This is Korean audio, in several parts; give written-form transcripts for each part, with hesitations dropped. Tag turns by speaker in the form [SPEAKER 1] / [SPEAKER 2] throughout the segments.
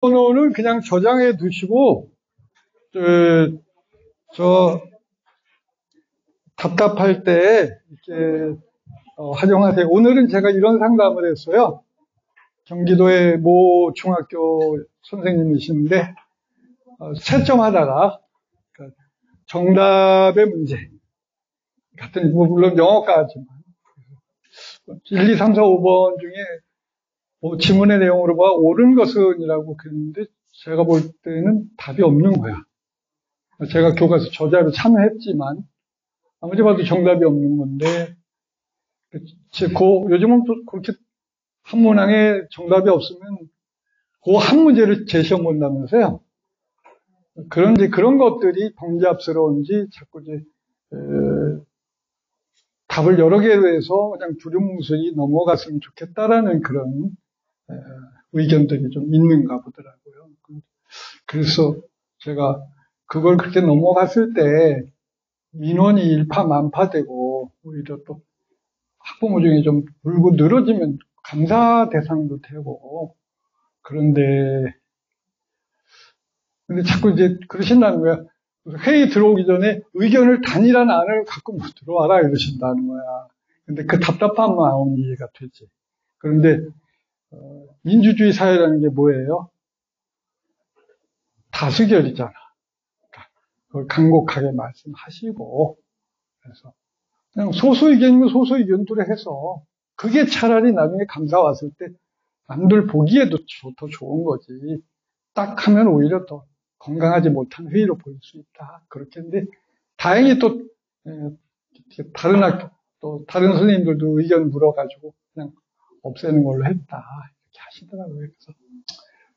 [SPEAKER 1] 번호는 그냥 저장해 두시고, 저 답답할 때 이렇게 활용하세요. 오늘은 제가 이런 상담을 했어요. 경기도의 모 중학교 선생님이신데 채점하다가 정답의 문제 같은, 물론 영어까지만 1, 2, 3, 4, 5번 중에 지문의 내용으로 봐 옳은 것은 이라고 그랬는데 제가 볼 때는 답이 없는 거야. 제가 교과서 저자로 참여했지만 아무리 봐도 정답이 없는 건데, 요즘은 또 그렇게 한 문항에 정답이 없으면 그 한 문제를 재시험 본다면서요. 그런데 그런 것들이 번잡스러운지 자꾸 이제 답을 여러 개로 해서 그냥 두루뭉술이 넘어갔으면 좋겠다라는 그런 의견들이 좀 있는가 보더라고요. 그래서 제가 그걸 그렇게 넘어갔을 때 민원이 일파만파되고 오히려 또 학부모 중에 좀 울고 늘어지면 감사 대상도 되고, 근데 자꾸 이제 그러신다는 거야. 회의 들어오기 전에 의견을 단일한 안을 갖고 못 들어와라 이러신다는 거야. 근데 그 답답한 마음이 이해가 되지. 그런데 민주주의 사회라는 게 뭐예요? 다수결이잖아. 그걸 간곡하게 말씀하시고, 그래서 그냥 소수 의견이면 소수 의견대로 해서 그게 차라리 나중에 감사 왔을 때 남들 보기에도 더 좋은 거지. 딱 하면 오히려 더 건강하지 못한 회의로 보일 수 있다. 그렇게 했는데, 다행히 또, 다른 학교, 또 다른 선생님들도 의견 물어가지고 그냥 없애는 걸로 했다. 이렇게 하시더라고요.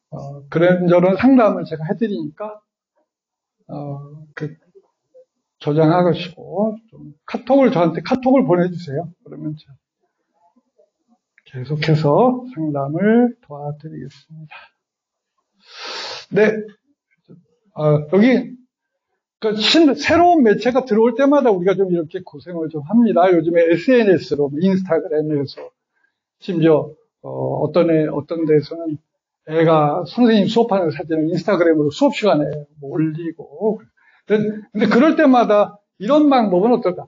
[SPEAKER 1] 그래서, 그런저런 상담을 제가 해드리니까, 저장하시고, 좀 저한테 카톡을 보내주세요. 그러면 제가 계속해서 상담을 도와드리겠습니다. 네. 여기, 새로운 매체가 들어올 때마다 우리가 좀 이렇게 고생을 좀 합니다. 요즘에 SNS로, 인스타그램에서, 심지어, 어떤 데서는 애가 선생님 수업하는 사진을 인스타그램으로 수업 시간에 올리고. 근데 그럴 때마다 이런 방법은 어떨까?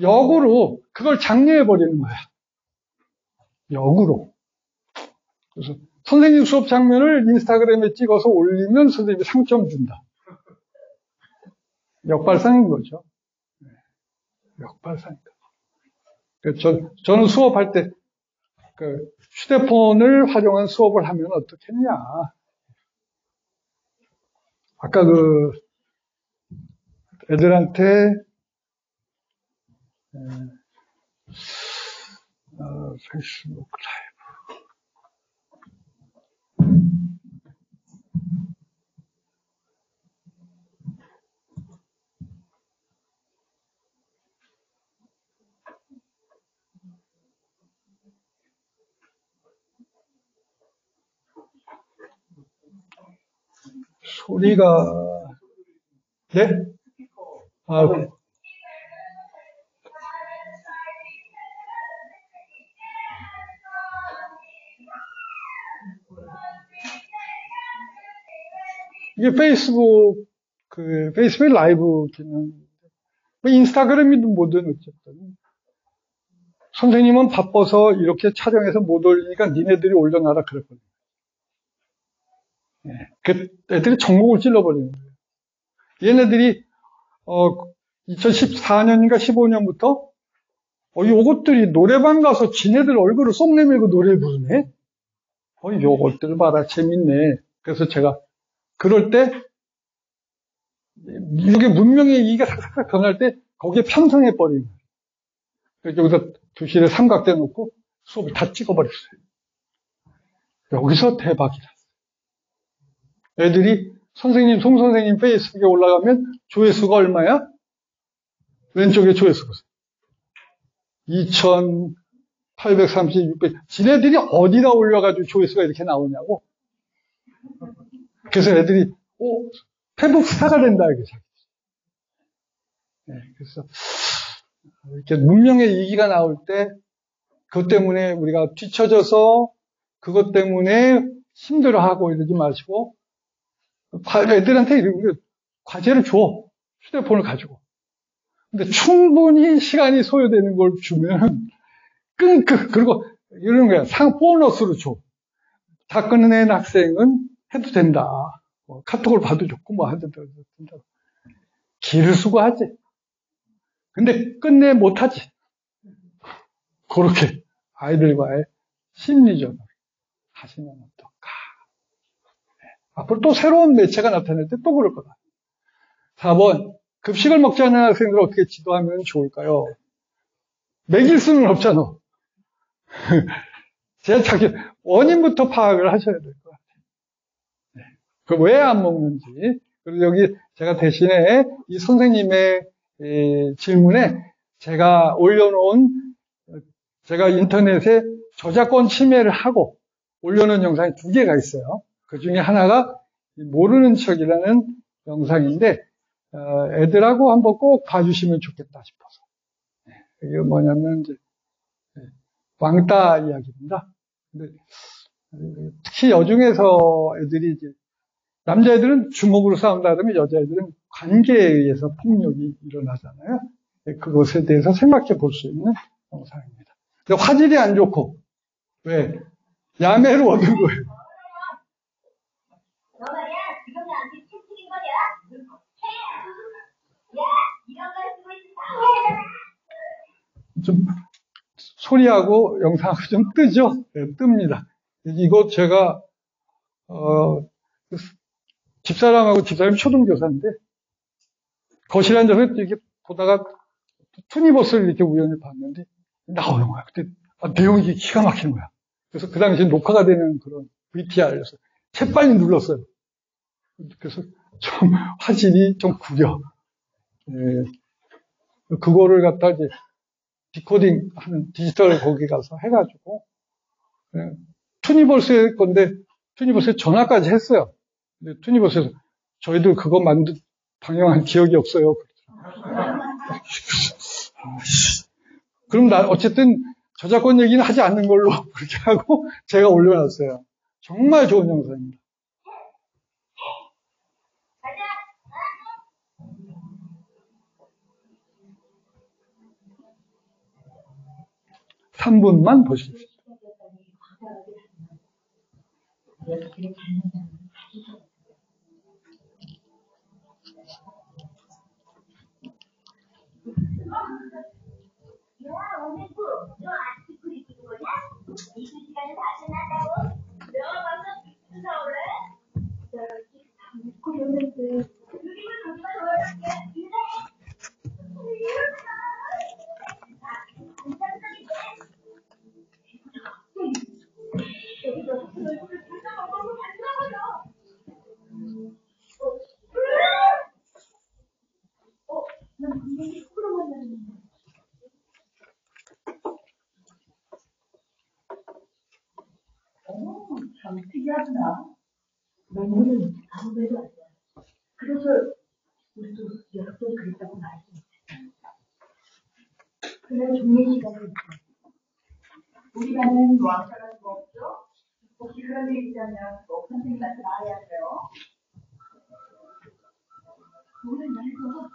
[SPEAKER 1] 역으로 그걸 장려해버리는 거야. 역으로. 그래서 선생님 수업 장면을 인스타그램에 찍어서 올리면 선생님이 상점 준다. 역발상인 거죠. 역발상이다. 저는 수업할 때 휴대폰을 활용한 수업을 하면 어떻겠냐. 아까 애들한테 페이스북 라이브. 소리가, 네? 이게 페이스북 라이브 기능. 인스타그램이든 뭐든 어쨌든. 선생님은 바빠서 이렇게 촬영해서 못 올리니까 니네들이 올려놔라 그랬거든요. 애들이 전곡을 찔러버리는 거예요. 얘네들이 2014년인가 15년부터 요것들이 노래방 가서 지네들 얼굴을 쏙 내밀고 노래 부르네? 요것들 봐라 재밌네. 그래서 제가 그럴 때 이게 문명의 이익이 싹싹 변할 때 거기에 편성해버리는 거예요. 그래서 여기서 교실에 삼각대 놓고 수업을 다 찍어버렸어요. 여기서 대박이다. 애들이 송 선생님 페이스북에 올라가면 조회수가 얼마야? 왼쪽에 조회수 보세요. 2830, 600. 지네들이 어디다 올려가지고 조회수가 이렇게 나오냐고. 그래서 애들이, 페북 스타가 된다, 이게. 그래서, 이렇게 문명의 이기가 나올 때, 그것 때문에 우리가 뒤처져서, 그것 때문에 힘들어하고 이러지 마시고, 애들한테 과제를 줘. 휴대폰을 가지고. 근데 충분히 시간이 소요되는 걸 주면 그리고 이런 거야. 보너스로 줘. 다 끝낸 학생은 해도 된다. 카톡을 봐도 좋고 뭐 하도 된다. 기를 수고하지. 근데 끝내 못하지. 그렇게 아이들과의 심리전을 하시면 어떨까. 앞으로 또 새로운 매체가 나타날 때 또 그럴 거다. 4번, 급식을 먹지 않는 학생들을 어떻게 지도하면 좋을까요? 먹일 수는 없잖아. 제가 자기 원인부터 파악을 하셔야 될 것 같아요. 왜 안 먹는지. 그리고 여기 제가 대신에 이 선생님의 질문에 제가 올려놓은, 제가 인터넷에 저작권 침해를 하고 올려놓은 영상이 2개가 있어요. 그 중에 하나가 모르는 척이라는 영상인데, 애들하고 한번 꼭 봐주시면 좋겠다 싶어서. 이게 뭐냐면, 이제, 왕따 이야기입니다. 근데 특히 여중에서 애들이 이제, 남자애들은 주먹으로 싸운다 그러면 여자애들은 관계에 의해서 폭력이 일어나잖아요. 그것에 대해서 생각해 볼 수 있는 영상입니다. 근데 화질이 안 좋고, 왜? 야매로 얻은 거예요.
[SPEAKER 2] 너 말이야, 지금 나한테 채찍인 거냐? 야, 이런 걸 쓰고 있어.
[SPEAKER 1] 좀, 소리하고 영상하고 좀 뜨죠? 네, 뜹니다. 이거 제가, 집사람하고 집사람이 초등교사인데, 거실에 앉아서 이렇게 보다가 투니버스를 이렇게 우연히 봤는데, 나오는 거야. 그때, 내용이 기가 막히는 거야. 그래서 그 당시 녹화가 되는 그런 VTR에서 재빨리 눌렀어요. 그래서 좀 화질이 좀 구려. 예, 그거를 갖다 이제 디코딩 하는 디지털 거기 가서 해가지고, 예, 투니버스의 건데, 투니버스에 전화까지 했어요. 근데 투니버스에서 저희들 그거 방영한 기억이 없어요. 그럼 어쨌든 저작권 얘기는 하지 않는 걸로 그렇게 하고 제가 올려놨어요. 정말 좋은 영상입니다. 3분만 보십시오.
[SPEAKER 2] 너 아직 그리 찍은 거냐? 이 시간에 다 끝났다고? 내가 가서 비트 사올래? 내가 지금 다 먹고 있는데 그림을 가지고 놀아줄게. 여기서 그 얼굴을 불쌍 먹고 만들어버려. 난 분명히 속으로 만나는데. 참 특이하구나. 너는 아무 데도 아니야. 그래서 우리도 여러 번 그랬다고 말했지. 그날 종례 시간에 우리 반은 왕따가 좀 없죠? 혹시 그런 일 있다면 꼭 선생님한테 말해야 돼요. 오늘 말고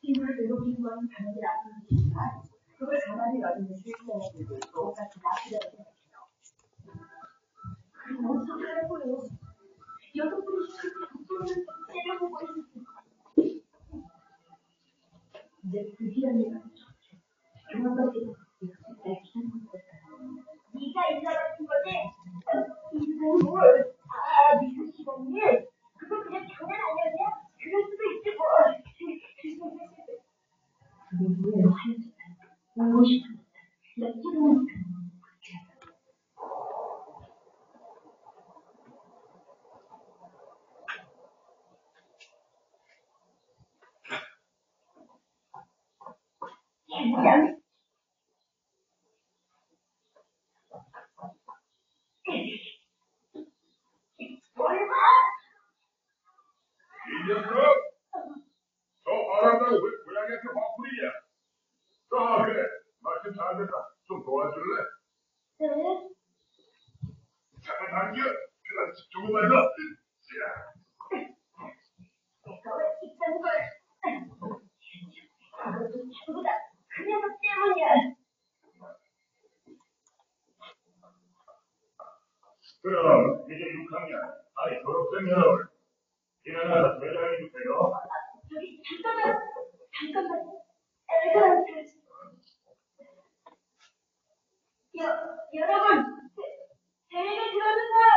[SPEAKER 2] 친구를 괴롭히는 건 당연히 나쁜 일이지만 그걸 가만히 여기는 실생애들도 똑같이 나쁘다고 생각해요. 그럼 어떡하라고요? 여성분이 그렇게 독소를 째려보고 있는데 이제 불길한 일가 그만까지 날 기다리고 있었어요. 네가 일러봤던 거지? 뭘? 미술 시간이? 그거 그냥 장난 아니었냐? 그럴 수도 있지 뭐. 그게 왜 화였지? 울고 싶었어. 나 지금은 그냥 얼마?
[SPEAKER 3] 이 녀석! 저 화난다고 왜 고양이한테 화풀이냐? 그래. 마침 잘 됐다. 좀 도와줄래?
[SPEAKER 2] 네?
[SPEAKER 3] 잠깐 당겨. 그렇지. 조금만 더. 자, 아니, 졸업생 여러분, 일어나서 퇴장해주세요.
[SPEAKER 2] 저기, 잠깐만. 애들한테. 여러분, 제 얘기 들어주세요.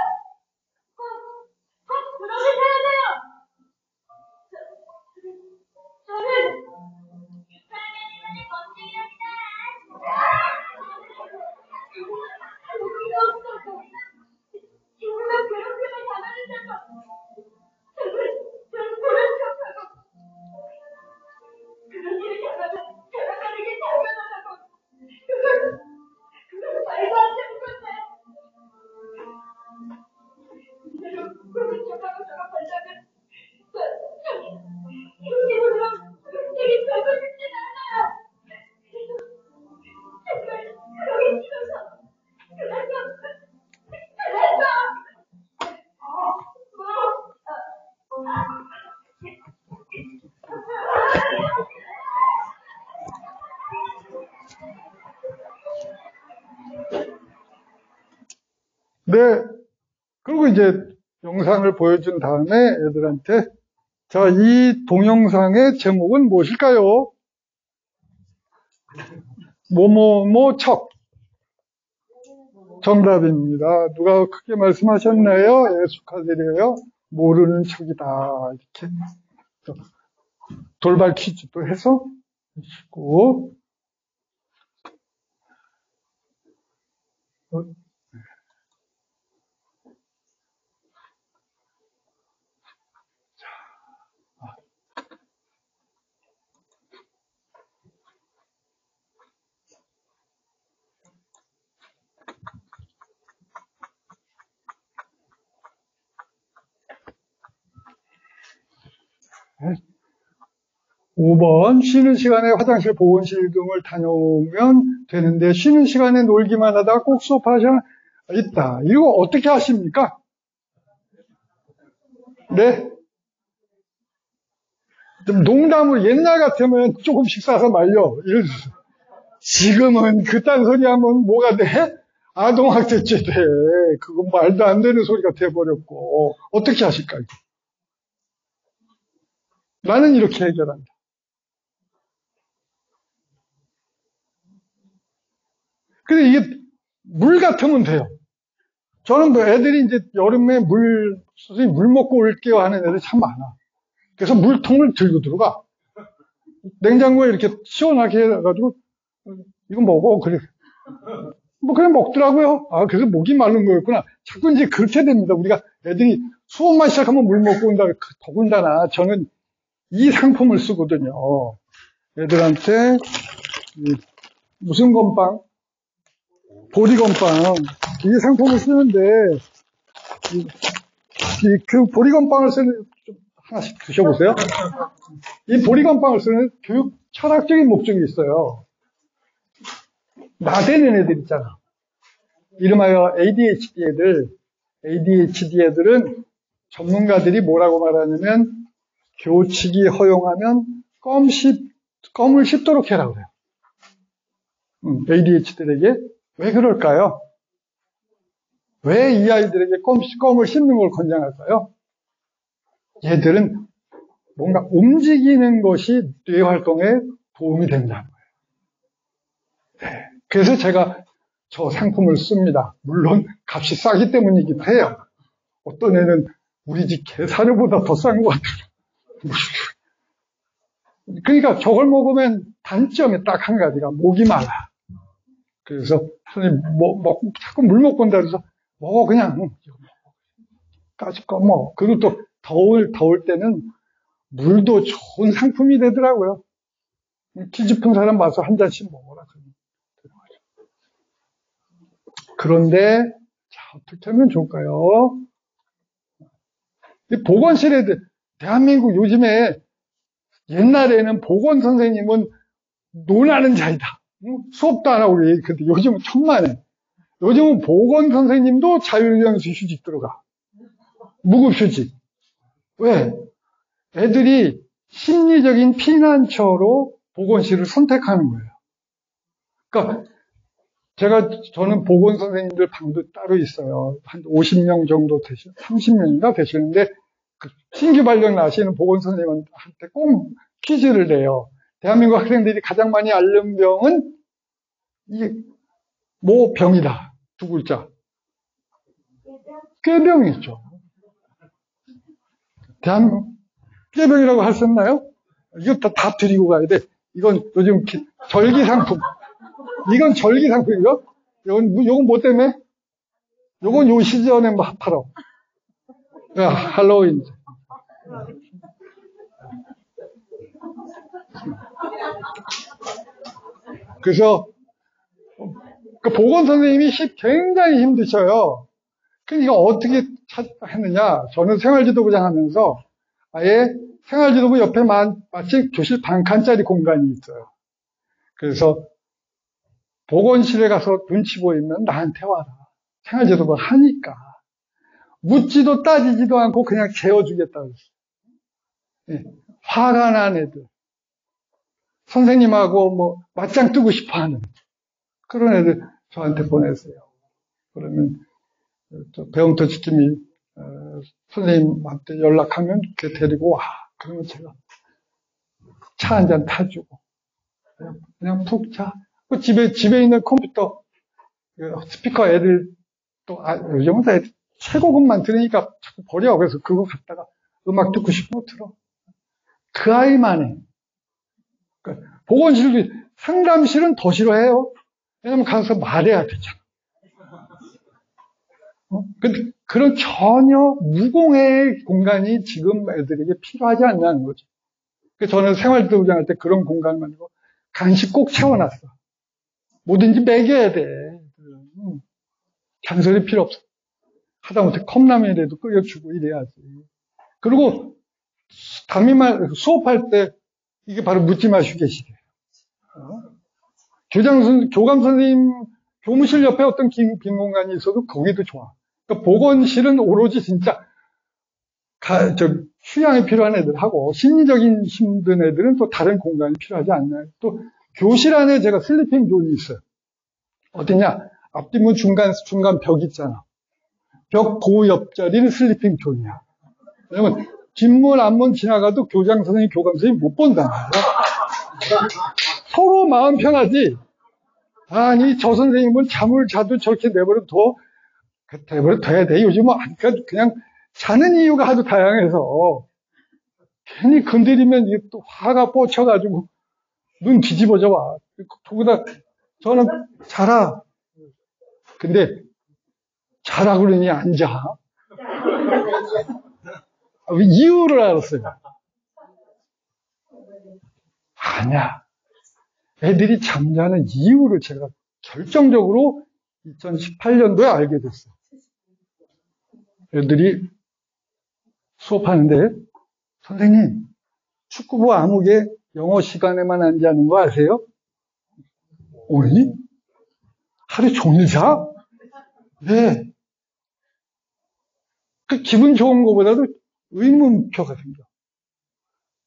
[SPEAKER 2] 꼭 들어주셔야 돼요. 저는 사랑하는 범죄입니다. 우리가 없어서 지금은 괴롭힘을 당하는데도 저는 불안정하고 그런 일을 당하면 돌아가는 게 당연하다고 그건 말도 안 되는 건데 이대로 불안정하고 돌아가려면 이웃으로 되게 별거 싶진 않아요. 정말 그러기 싫어서
[SPEAKER 1] 네. 그리고 이제 영상을 보여준 다음에 애들한테 자, 이 동영상의 제목은 무엇일까요? 뭐뭐뭐 척. 정답입니다. 누가 크게 말씀하셨나요? 예, 축하드려요. 모르는 척이다. 이렇게 돌발 퀴즈도 해서 주시고 네. 5번 쉬는 시간에 화장실, 보건실 등을 다녀오면 되는데 쉬는 시간에 놀기만 하다가 꼭 수업하지 있다. 이거 어떻게 하십니까? 네. 좀 농담을 옛날 같으면 조금씩 싸서 말려. 지금은 그딴 소리 하면 뭐가 돼? 아동학대죄 돼. 그건 말도 안 되는 소리가 돼버렸고. 어떻게 하실까요? 나는 이렇게 해결한다. 근데 이게 물 같으면 돼요. 저는 뭐 애들이 이제 여름에 선생님 물 먹고 올게요 하는 애들이 참 많아. 그래서 물통을 들고 들어가. 냉장고에 이렇게 시원하게 해가지고, 이거 먹어. 그래. 뭐 그냥 먹더라고요. 아, 그래서 목이 마른 거였구나. 자꾸 이제 그렇게 됩니다. 우리가 애들이 수업만 시작하면 물 먹고 온다. 더군다나 저는 이 상품을 쓰거든요. 애들한테 무슨 건빵? 보리건빵. 이 상품을 쓰는데 그 보리건빵을 쓰는 좀 하나씩 드셔보세요. 이 보리건빵을 쓰는 교육 철학적인 목적이 있어요. 나대는 애들 있잖아. 이름하여 ADHD 애들은 전문가들이 뭐라고 말하냐면 교칙이 허용하면 껌을 씹도록 해라 그래요. ADHD들에게 왜 그럴까요? 왜 이 아이들에게 껌을 씹는 걸 권장할까요? 얘들은 뭔가 움직이는 것이 뇌 활동에 도움이 된다는 거예요. 네. 그래서 제가 저 상품을 씁니다. 물론 값이 싸기 때문이기도 해요. 어떤 애는 우리 집 게사료보다 더 싼 것 같아요. 그러니까 저걸 먹으면 단점이 딱 한 가지가 목이 말라. 그래서 선생님 자꾸 물 먹고 온다 그래서 먹어 그냥 까짓 거 먹어. 그리고 또 더울 때는 물도 좋은 상품이 되더라고요. 키 짚은 사람 봐서 한 잔씩 먹어라. 그런데 자, 어떻게 하면 좋을까요? 보건실에 대한민국 요즘에 옛날에는 보건 선생님은 논하는 자이다. 수업도 안 하고 근데 요즘은 천만에. 요즘은 보건 선생님도 자율연수 휴직 들어가. 무급휴직. 왜? 애들이 심리적인 피난처로 보건실을 선택하는 거예요. 그러니까 저는 보건 선생님들 방도 따로 있어요. 한 50명 정도 30명인가 되시는데, 신규 발령 나시는 보건 선생님한테 꼭 퀴즈를 내요. 대한민국 학생들이 가장 많이 앓는 병은, 이게, 뭐 병이다. 두 글자. 꾀병이죠. 꾀병이라고 할 수 없나요? 이거 다 드리고 가야 돼. 이건 요즘 절기 상품. 이건 절기 상품이요? 요건 뭐 때문에? 요건 요 시즌에 뭐 팔아. 야, 할로윈. 그래서, 그 보건 선생님이 굉장히 힘드셔요. 그러니까 어떻게 했느냐. 저는 생활지도부장 하면서 아예 생활지도부 옆에 마치 교실 반 칸짜리 공간이 있어요. 그래서 보건실에 가서 눈치 보이면 나한테 와라. 생활지도부 하니까. 묻지도 따지지도 않고 그냥 재워주겠다고 했어요. 예, 화가 난 애들. 선생님하고 뭐 맞짱 뜨고 싶어 하는 그런 애들 저한테 보내세요. 그러면 배움터 지킴이 선생님한테 연락하면 이렇게 데리고 와. 그러면 제가 차 한 잔 타주고 그냥 푹 자. 집에 있는 컴퓨터 스피커 애들 또 요즘은 애들 최고급만 들으니까 자꾸 버려. 그래서 그거 갖다가 음악 듣고 싶으면 들어. 그 아이만 해. 그러니까 보건실도 상담실은 더 싫어해요. 왜냐면 가서 말해야 되잖아. 근데 그런 전혀 무공의 공간이 지금 애들에게 필요하지 않냐는 거죠. 그래서 저는 생활지도부장 할 때 그런 공간 만들고 간식 꼭 채워놨어. 뭐든지 먹여야 돼. 잔소리 필요 없어. 하다못해 컵라면이라도 끓여주고 이래야지. 그리고 담임말 수업할 때 이게 바로 묻지 마시고 계시게. 교감 선생님 교무실 옆에 어떤 빈 공간이 있어도 거기도 좋아. 그러니까 보건실은 오로지 진짜 휴양이 필요한 애들하고 심리적인 힘든 애들은 또 다른 공간이 필요하지 않나요? 또 교실 안에 제가 슬리핑 존이 있어요. 어디냐? 앞뒷문 중간 벽 있잖아. 벽 그 옆자리는 슬리핑 존이야. 왜냐면 뒷문 앞문 지나가도 교장 선생님, 교감 선생님 못 본단 말이야. 서로 마음 편하지. 아니 저 선생님은 잠을 자도 저렇게 내버려둬야 돼. 요즘은 그냥 자는 이유가 아주 다양해서 괜히 건드리면 이게 또 화가 뻗쳐가지고 눈 뒤집어져 와. 거기다 저는 자라. 근데 자라 그러니 안 자. 이유를 알았어요. 아니야. 애들이 잠자는 이유를 제가 결정적으로 2018년도에 알게 됐어요. 애들이 수업하는데 선생님 축구부 암흑에 영어 시간에만 앉아있는 거 아세요? 오니? 하루 종일 자? 네. 그 기분 좋은 것보다도 의문표가 생겨.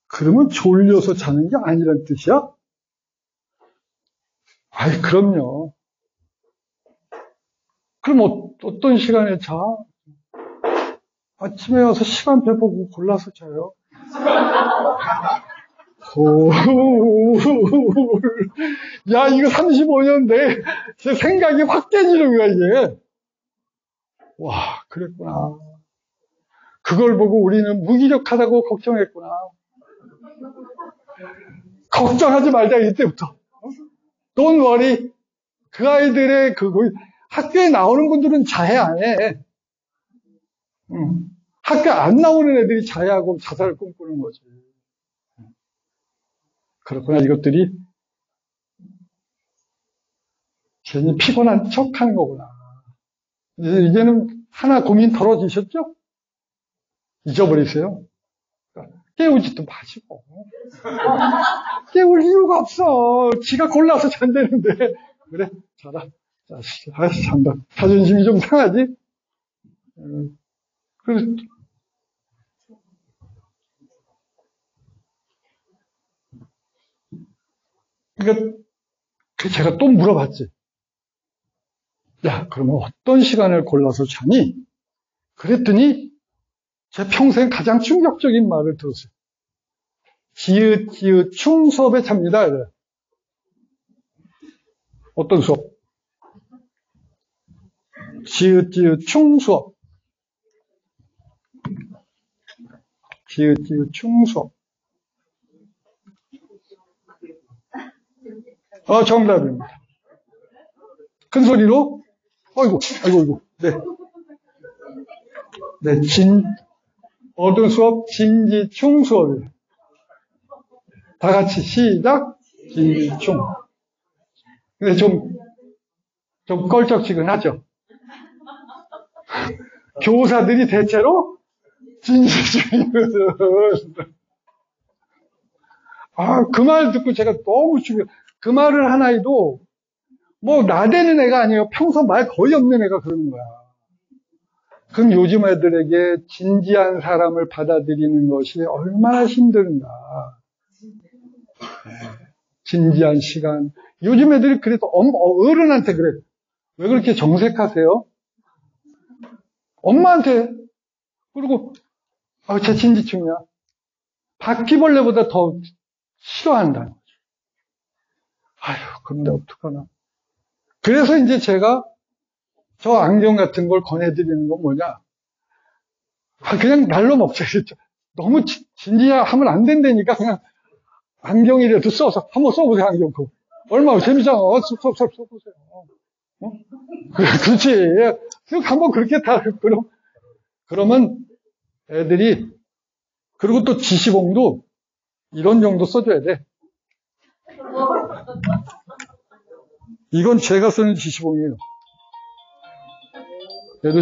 [SPEAKER 1] 그러면 졸려서 자는 게 아니란 뜻이야? 아이, 그럼요. 그럼 어떤 시간에 자? 아침에 와서 시간표 보고 골라서 자요. 야, 이거 35년 제 생각이 확 깨지는 거야, 이게. 와, 그랬구나. 그걸 보고 우리는 무기력하다고 걱정했구나. 걱정하지 말자, 이때부터. Don't worry. 그 아이들의 학교에 나오는 분들은 자해 안 해. 학교 안 나오는 애들이 자해하고 자살을 꿈꾸는 거지. 그렇구나. 이것들이 괜히 피곤한 척 하는 거구나. 이제는 하나 고민 덜어지셨죠? 잊어버리세요. 깨우지도 마시고. 깨울 이유가 없어. 지가 골라서 잔다는데. 그래, 자라. 잔다. 자존심이 좀 상하지? 그러니까 제가 또 물어봤지. 야, 그러면 어떤 시간을 골라서 자니? 그랬더니 제 평생 가장 충격적인 말을 들었어요. 지읒 충 수업에 잡니다. 이래요. 어떤 수업? 지읒 충 수업. 지읒 충 수업. 정답입니다. 큰 소리로? 아이고. 네. 네, 어떤 수업? 진지충 수업이에요. 다 같이 시작. 진지충. 근데 좀 껄쩍지근하죠? 교사들이 대체로 진지충이거든. 그 말 듣고 제가 너무 그 말을 한 아이도 뭐 나대는 애가 아니에요. 평소 말 거의 없는 애가 그러는 거야. 그럼 요즘 애들에게 진지한 사람을 받아들이는 것이 얼마나 힘든가. 진지한 시간. 요즘 애들이 그래도 어른한테 그래. 왜 그렇게 정색하세요? 엄마한테. 그리고 제 진지충이야. 바퀴벌레보다 더 싫어한다는 거죠. 그런데 어떡하나. 그래서 이제 제가 저 안경 같은 걸 권해드리는 건 뭐냐. 그냥 날로 먹자. 너무 진지하면 안 된다니까 그냥 안경이라도 써서 한번 써보세요. 안경 그거. 얼마나 재미잖아. 써보세요. 그렇지. 한번 그렇게 그러면 애들이 그리고 또 지시봉도 이런 정도 써줘야 돼. 이건 제가 쓰는 지시봉이에요. 얘도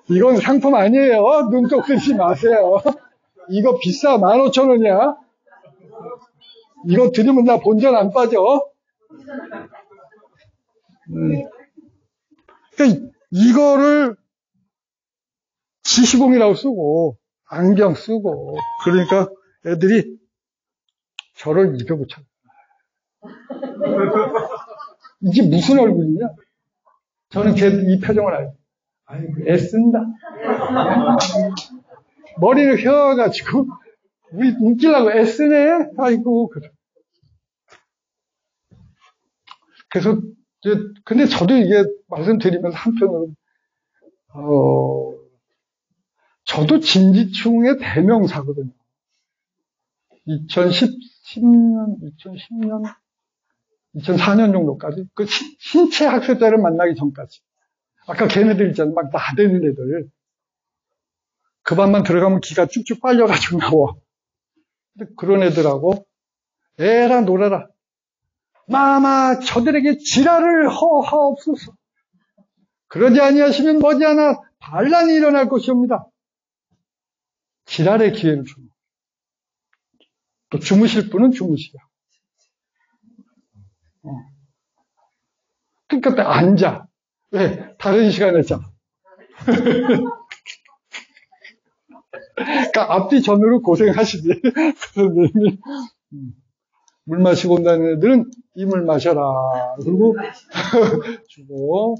[SPEAKER 1] 이건 상품 아니에요. 눈독 들지 마세요. 이거 비싸. 15,000원이야. 이거 들으면 나 본전 안 빠져. 그러니까 이거를 지시봉이라고 쓰고 안경 쓰고 그러니까 애들이 저를 입혀붙여. 이게 무슨 얼굴이냐? 저는 이 표정을 알고 아이고 애쓴다. 머리를 휘어가지고 우리 웃기려고 애쓰네. 아이고 그래. 그래서 근데 저도 이게 말씀드리면서 한편으로 저도 진지충의 대명사거든요. 2004년 정도까지 그 신체 학습자를 만나기 전까지 아까 걔네들 있잖아요. 막 나대는 애들 그 반만 들어가면 기가 쭉쭉 빨려가지고 나와. 근데 그런 애들하고 애라 놀아라. 마마 저들에게 지랄을 하옵소서. 그러지 아니하시면 머지않아 반란이 일어날 것이옵니다. 지랄의 기회를 주는. 또 주무실 분은 주무시라. 그러니까 앉아. 왜? 다른 시간에 했잖아. 그러니까 앞뒤 전으로 고생하시지. 선생님이 물 마시고 온다는 애들은 이 물 마셔라. 그리고 주고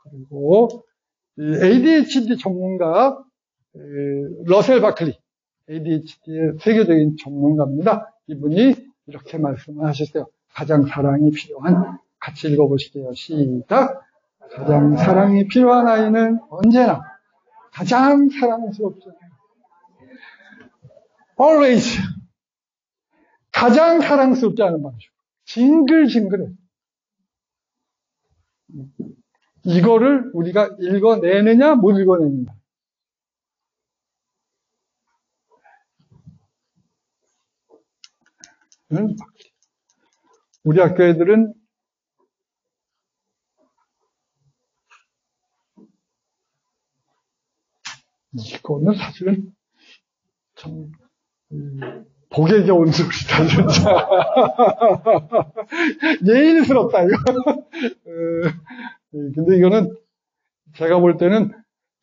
[SPEAKER 1] 그리고 ADHD 전문가 러셀 바클리 ADHD의 세계적인 전문가입니다. 이분이 이렇게 말씀을 하셨어요. 가장 사랑이 필요한 같이 읽어보실게요. 시작. 가장 사랑이 필요한 아이는 언제나 가장 사랑스럽죠. Always. 가장 사랑스럽지 않은 방식. 징글징글해. 이거를 우리가 읽어내느냐, 못 읽어내느냐. 우리 학교 애들은 이거는 사실은 참 복에 겨운 소리다 진짜. 예의스럽다 이거. 근데 이거는 제가 볼 때는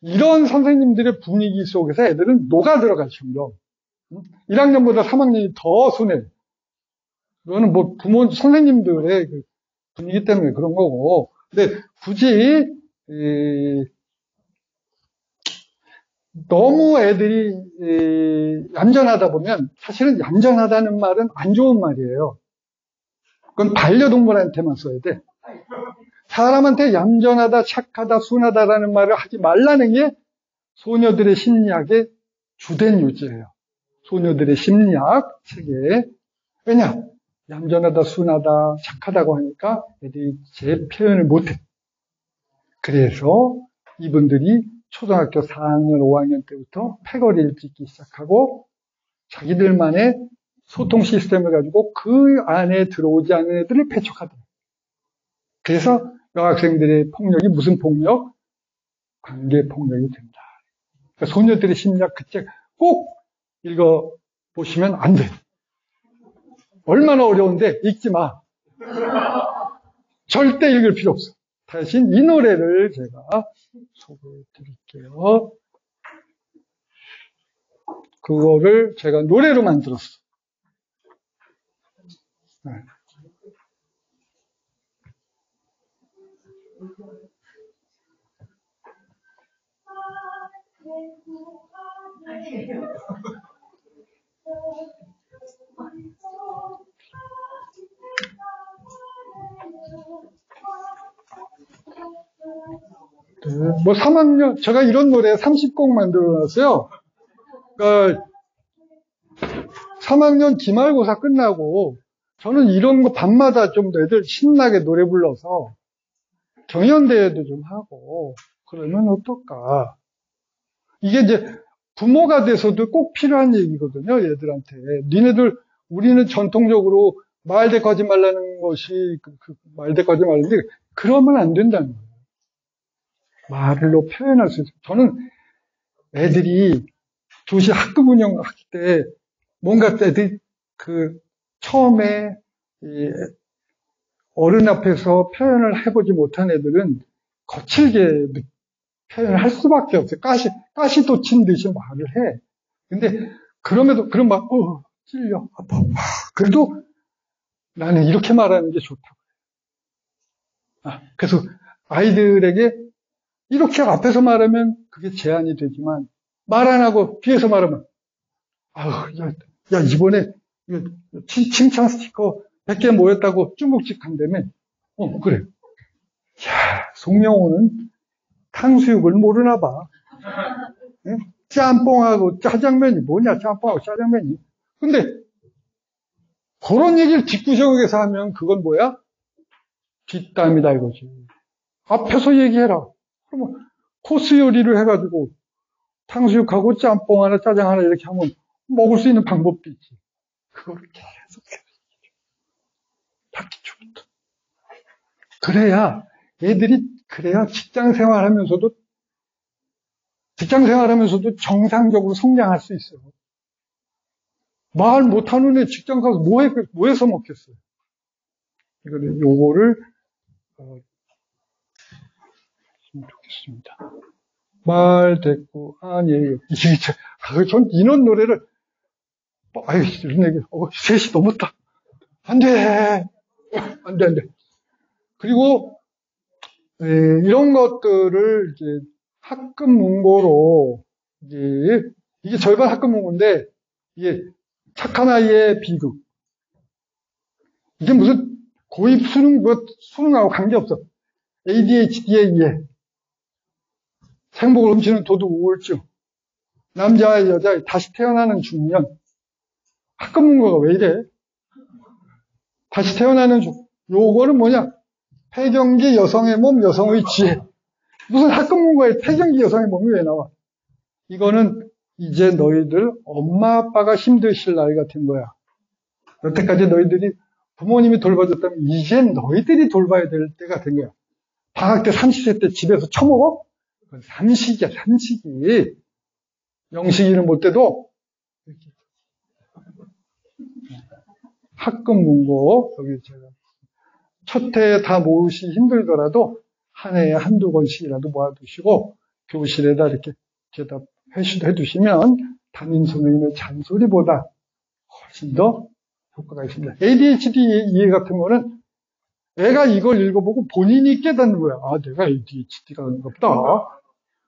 [SPEAKER 1] 이런 선생님들의 분위기 속에서 애들은 녹아 들어가죠. 1학년보다 3학년이 더 손해. 그거는 뭐 선생님들의 그 분위기 때문에 그런 거고. 근데 굳이, 너무 애들이, 얌전하다 보면, 사실은 얌전하다는 말은 안 좋은 말이에요. 그건 반려동물한테만 써야 돼. 사람한테 얌전하다, 착하다, 순하다라는 말을 하지 말라는 게 소녀들의 심리학의 주된 요지예요. 소녀들의 심리학 책에. 왜냐? 얌전하다, 순하다, 착하다고 하니까 애들이 제 표현을 못해. 그래서 이분들이 초등학교 4학년, 5학년 때부터 패거리를 찢기 시작하고 자기들만의 소통 시스템을 가지고 그 안에 들어오지 않은 애들을 배척하더라고요. 그래서 여학생들의 폭력이 무슨 폭력? 관계 폭력이 된다. 그러니까 소녀들의 심리학 그 책 꼭 읽어보시면 안 돼. 얼마나 어려운데 읽지 마. 절대 읽을 필요 없어. 대신 이 노래를 제가 소개해 드릴게요. 그거를 제가 노래로 만들었어. 네. 뭐 3학년, 제가 이런 노래 30곡 만들어 놨어요. 그러니까 3학년 기말고사 끝나고 저는 이런 거 밤마다 좀 애들 신나게 노래 불러서 경연대회도 좀 하고 그러면 어떨까. 이게 이제 부모가 돼서도 꼭 필요한 얘기거든요, 얘들한테. 니네들, 우리는 전통적으로 말대꾸하지 말라는 것이, 말대꾸하지 말라는데, 그러면 안 된다는 거예요. 말로 표현할 수 있어요. 저는 애들이 도시 학급 운영할 때, 뭔가 애들이 처음에, 어른 앞에서 표현을 해보지 못한 애들은 거칠게 표현을 할 수밖에 없어요. 가시 돋친 듯이 말을 해. 근데, 그럼에도, 그럼 막, 찔려, 아파. 그래도 나는 이렇게 말하는 게 좋다고. 그래서 아이들에게 이렇게 앞에서 말하면 그게 제한이 되지만, 말 안 하고 뒤에서 말하면, 야, 이번에 칭찬 스티커 100개 모였다고 중국집 간다며. 그래. 야, 송영호는 탕수육을 모르나 봐. 네? 짬뽕하고 짜장면이 뭐냐, 짬뽕하고 짜장면이. 근데, 그런 얘기를 뒷구석에서 하면 그건 뭐야? 뒷담이다 이거지. 앞에서 얘기해라. 그러면 코스 요리를 해가지고 탕수육하고 짬뽕 하나, 짜장 하나 이렇게 하면 먹을 수 있는 방법도 있지. 그거를 계속 학기초부터. 그래야 직장 생활하면서도 정상적으로 성장할 수 있어요. 말 못하는 애 직장 가서 뭐 해서 먹겠어요? 요거를, 했으면 좋겠습니다. 말, 대꾸, 아니에요. 전 이런 노래를, 이런 얘기, 3시 넘었다. 안 돼. 그리고, 이런 것들을 이제 학급 문고로, 이게 절반 학급 문고인데, 이게 착한 아이의 비극. 이게 무슨 고입 수능하고 관계없어. ADHD의 이해. 행복을 훔치는 도둑 우울증. 남자와 여자의 다시 태어나는 중년. 학급 문고가 왜 이래? 다시 태어나는 요거는 뭐냐? 폐경기 여성의 몸, 여성의 지혜. 무슨 학급 문고에 폐경기 여성의 몸이 왜 나와? 이거는 이제 너희들 엄마 아빠가 힘드실 나이가 된 거야. 여태까지 너희들이 부모님이 돌봐줬다면 이젠 너희들이 돌봐야 될 때가 된 거야. 방학 때 30세 때 집에서 처먹어? 그건 삼식이야, 삼식이. 영식이는 못 돼도 학급 문고, 여기 제가 첫 해에 다 모으시 힘들더라도 한 해에 한두 권씩이라도 모아두시고 교실에다 이렇게 회수도 해두시면 담임 선생님의 잔소리보다 훨씬 더 효과가 있습니다. ADHD 이해 같은 거는 애가 이걸 읽어보고 본인이 깨닫는 거야. 아, 내가 ADHD가 그런가 보다.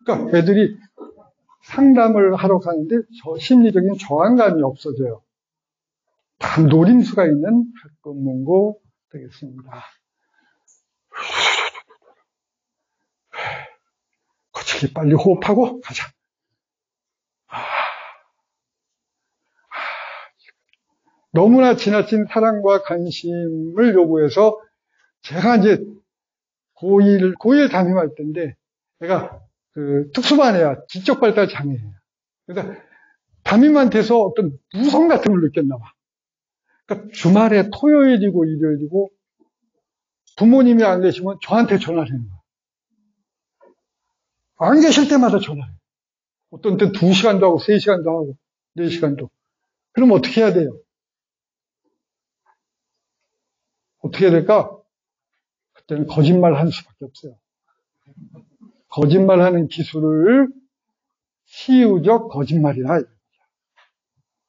[SPEAKER 1] 그러니까 애들이 상담을 하러 가는데 심리적인 저항감이 없어져요. 다 노림수가 있는 학급문고 되겠습니다. 거칠게 빨리 호흡하고 가자. 너무나 지나친 사랑과 관심을 요구해서 제가 이제 고1 담임할 때인데 애가 특수반이야. 지적 발달 장애예요. 그래서 담임한테서 어떤 무성 같은 걸 느꼈나 봐. 그러니까 주말에 토요일이고 일요일이고 부모님이 안 계시면 저한테 전화를 해요. 안 계실 때마다 전화해요. 어떤 때 2시간도 하고 3시간도 하고 4시간도. 그럼 어떻게 해야 돼요? 어떻게 해야 될까? 그때는 거짓말 하는 수밖에 없어요. 거짓말하는 기술을 시우적 거짓말이라.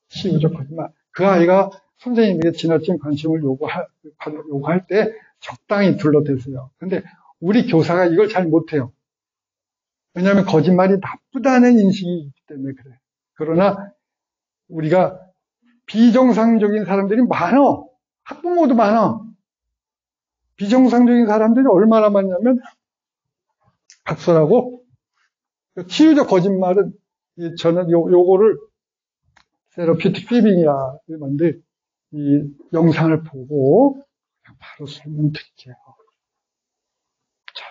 [SPEAKER 1] 시우적 거짓말. 그 아이가 선생님에게 지나친 관심을 요구할 때 적당히 둘러대세요. 근데 우리 교사가 이걸 잘 못해요. 왜냐하면 거짓말이 나쁘다는 인식이 있기 때문에 그래. 그러나 우리가 비정상적인 사람들이 많아. 학부모도 많아. 비정상적인 사람들이 얼마나 많냐면 각설하고 치유적 거짓말은 저는 요거를 세러피틱 피빙이라 그러는데 이 영상을 보고 그냥 바로 설명드릴게요. 자,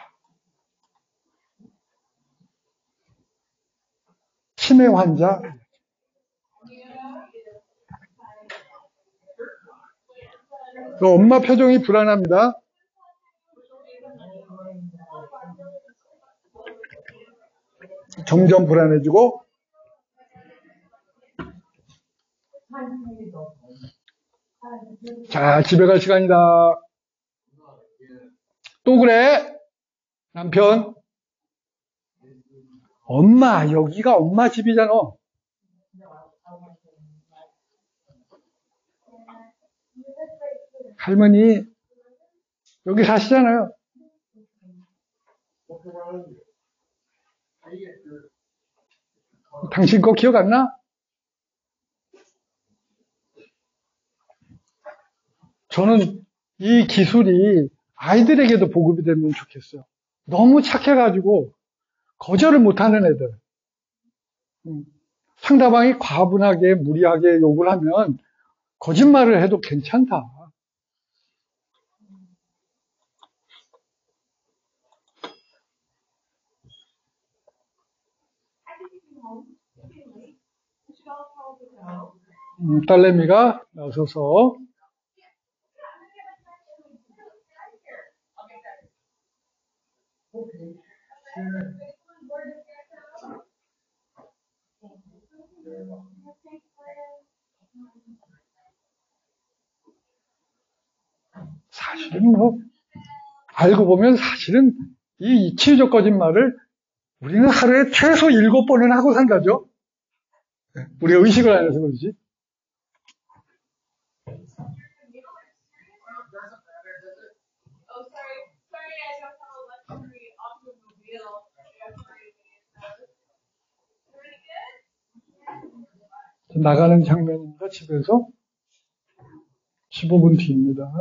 [SPEAKER 1] 치매 환자 엄마 표정이 불안합니다. 점점 불안해지고 자, 집에 갈 시간이다. 또 그래? 남편. 엄마, 여기가 엄마 집이잖아. 할머니, 여기 사시잖아요. 당신 거 기억 안 나? 저는 이 기술이 아이들에게도 보급이 되면 좋겠어요. 너무 착해가지고 거절을 못하는 애들. 상대방이 과분하게 무리하게 욕을 하면 거짓말을 해도 괜찮다. 딸내미가 나서서 사실은 알고 보면 사실은 이 치유적 거짓말을 우리는 하루에 최소 7번은 하고 산다죠. 우리가 의식을 안 해서 그러지. 나가는 장면입니다. 집에서 15분 뒤입니다.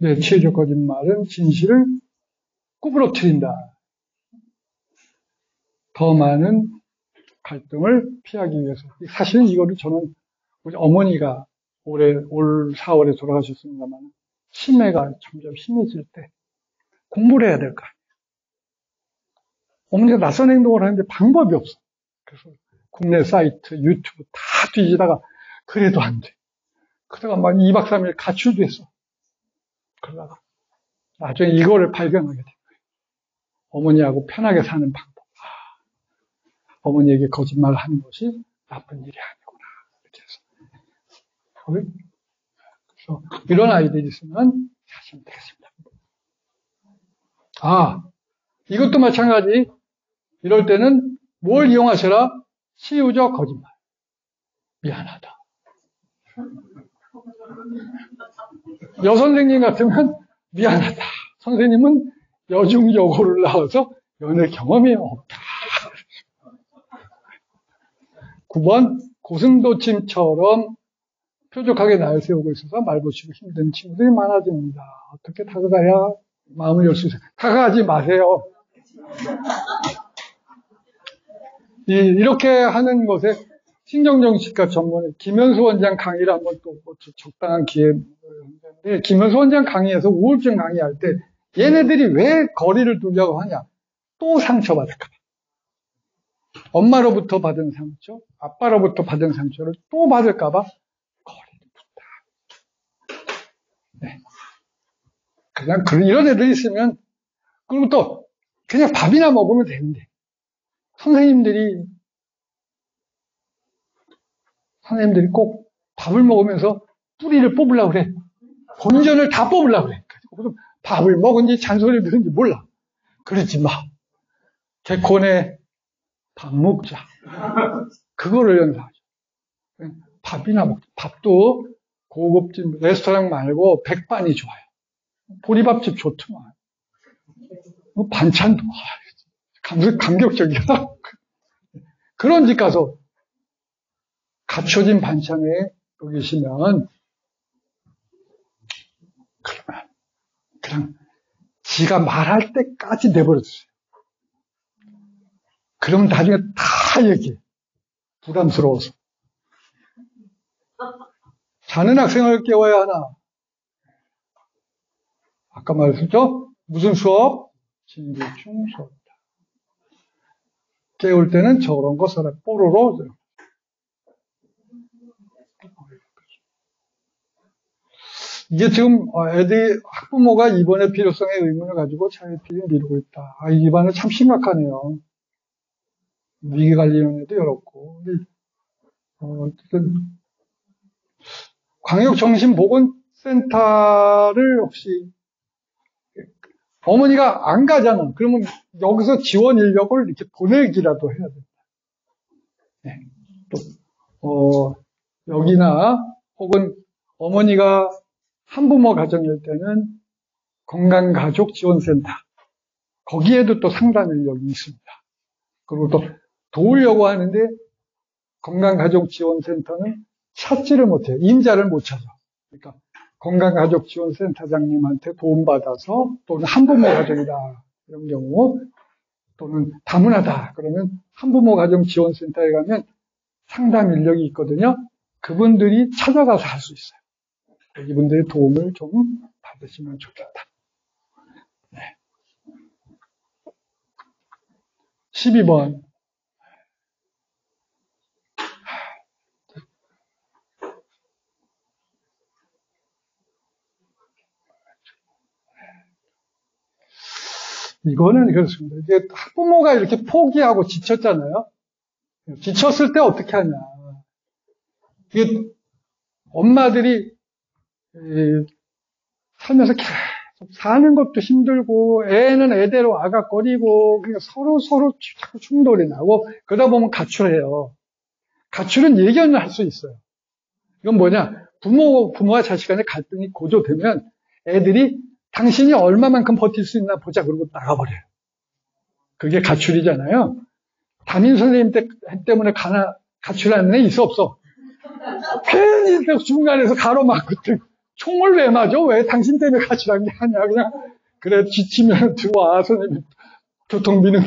[SPEAKER 1] 네, 치유적 거짓말은 진실을 구부러뜨린다. 더 많은 갈등을 피하기 위해서. 사실은 이거를 저는 우리 어머니가 올 4월에 돌아가셨습니다만 치매가 점점 심해질 때 공부를 해야 될 거 아니에요. 어머니가 낯선 행동을 하는데 방법이 없어. 그래서 국내 사이트, 유튜브 다 뒤지다가 그래도 안 돼. 그러다가 막 2박 3일 가출도 했어. 그러다가 나중에 이거를 발견하게 된 거예요. 어머니하고 편하게 사는 방법. 어머니에게 거짓말을 하는 것이 나쁜 일이 아니구나. 이렇게 해서. 그래서 이런 아이들이 있으면 하시면 되겠습니다. 이것도 마찬가지. 이럴 때는 뭘 이용하셔라? 치유적 거짓말. 미안하다. 여선생님 같으면 미안하다. 선생님은 여중여고를 나와서 연애 경험이 없다. 9번 고슴도침처럼 표적하게 날 세우고 있어서 말 고치고 힘든 친구들이 많아집니다. 어떻게 다가가야 마음을 열 수 있어요? 다가가지 마세요. 이렇게 하는 것에 신경정신과 전문의 김현수 원장 강의를 한번 또 적당한 기회에 했는데, 김현수 원장 강의에서 우울증 강의할 때 얘네들이 왜 거리를 두려고 하냐? 또 상처받을까 봐. 엄마로부터 받은 상처, 아빠로부터 받은 상처를 또 받을까 봐 거리를 둔다. 네. 그냥 이런 애들이 있으면, 그리고 또 그냥 밥이나 먹으면 되는데, 선생님들이 꼭 밥을 먹으면서 뿌리를 뽑으려고 그래. 본전을 다 뽑으려고 그래. 그래서 밥을 먹은지 잔소리를 들은지 몰라. 그러지 마. 개콘에 밥 먹자. 그거를 연사하죠. 밥이나 먹자. 밥도 고급진 레스토랑 말고 백반이 좋아요. 보리밥집 좋더만. 반찬도 감격적이야. 그런 집 가서 갖춰진 반찬에 여기시면 그냥 지가 말할 때까지 내버려두세요. 그러면 나중에 다 얘기해. 부담스러워서. 자는 학생을 깨워야 하나? 아까 말했었죠? 무슨 수업? 진주충 수업이다. 깨울 때는 저런 거 써라. 뽀로로. 이게 지금 애들이 학부모가 입원의 필요성의 의문을 가지고 차일피일 미루고 있다. 이 집안은 참 심각하네요. 위기관리위원회도 열었고. 어쨌든 광역정신보건센터를 혹시 어머니가 안 가잖아. 그러면 여기서 지원 인력을 이렇게 보내기라도 해야 된다. 네. 또 여기나 혹은 어머니가 한부모 가정일 때는 건강가족지원센터, 거기에도 또 상담 인력이 있습니다. 그리고 또 도우려고 하는데 건강가족지원센터는 찾지를 못해요. 임자를 못 찾아. 그러니까 건강가족지원센터장님한테 도움받아서, 또는 한부모 가정이다 이런 경우, 또는 다문화다 그러면 한부모 가정지원센터에 가면 상담 인력이 있거든요. 그분들이 찾아가서 할 수 있어요. 이분들의 도움을 좀 받으시면 좋겠다. 네. 12번. 이거는 그렇습니다. 이제 학부모가 이렇게 포기하고 지쳤잖아요. 지쳤을 때 어떻게 하냐. 이게 엄마들이 살면서 계속 사는 것도 힘들고 애는 애대로 아각거리고 그러니까 서로 자꾸 충돌이 나고 그러다 보면 가출해요. 가출은 예견을 할 수 있어요. 이건 뭐냐? 부모와 자식 간의 갈등이 고조되면 애들이 당신이 얼마만큼 버틸 수 있나 보자 그러고 나가버려요. 그게 가출이잖아요. 담임 선생님 때문에 가출하는 애 있어 없어? 괜히 중간에서 가로막고 총을 왜 맞아? 왜 당신 때문에 가출한 게 아니야? 그냥 그래 지치면 들어와 선생님 교통비는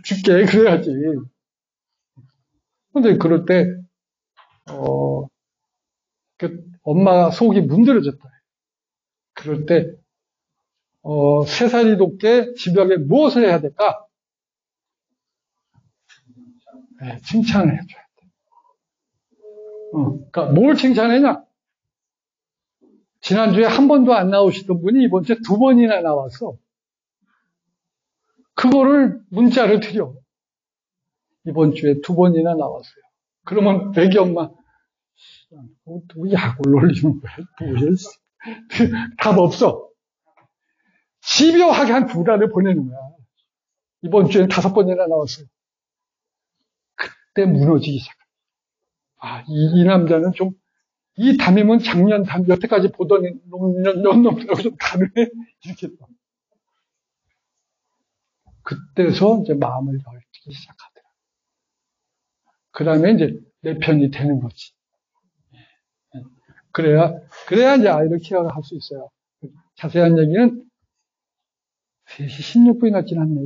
[SPEAKER 1] 줄게 그래야지. 근데 그럴 때 엄마 속이 문드러졌다. 그럴 때 3살이 높게 집약에 무엇을 해야 될까? 네, 칭찬을 해줘야 돼. 그러니까 뭘 칭찬했냐? 지난주에 한 번도 안 나오시던 분이 이번 주에 2번이나 나왔어. 그거를 문자를 드려. 이번 주에 2번이나 나왔어요. 그러면 애기 엄마, 누구 약을 올리는 거야? 답 없어. 집요하게 한 2달을 보내는 거야. 이번 주엔 5번이나 나왔어요. 그때 무너지기 시작합니다. 아, 이 남자는 좀, 이 담임은 작년 담임, 여태까지 보던 놈들하고 좀 다르네? 이렇게. 그때서 이제 마음을 열기 시작하더라. 그 다음에 이제 내 편이 되는 거지. 그래야 이제 아이를 케어를 할 수 있어요. 자세한 얘기는 3시 16분이나 지났네.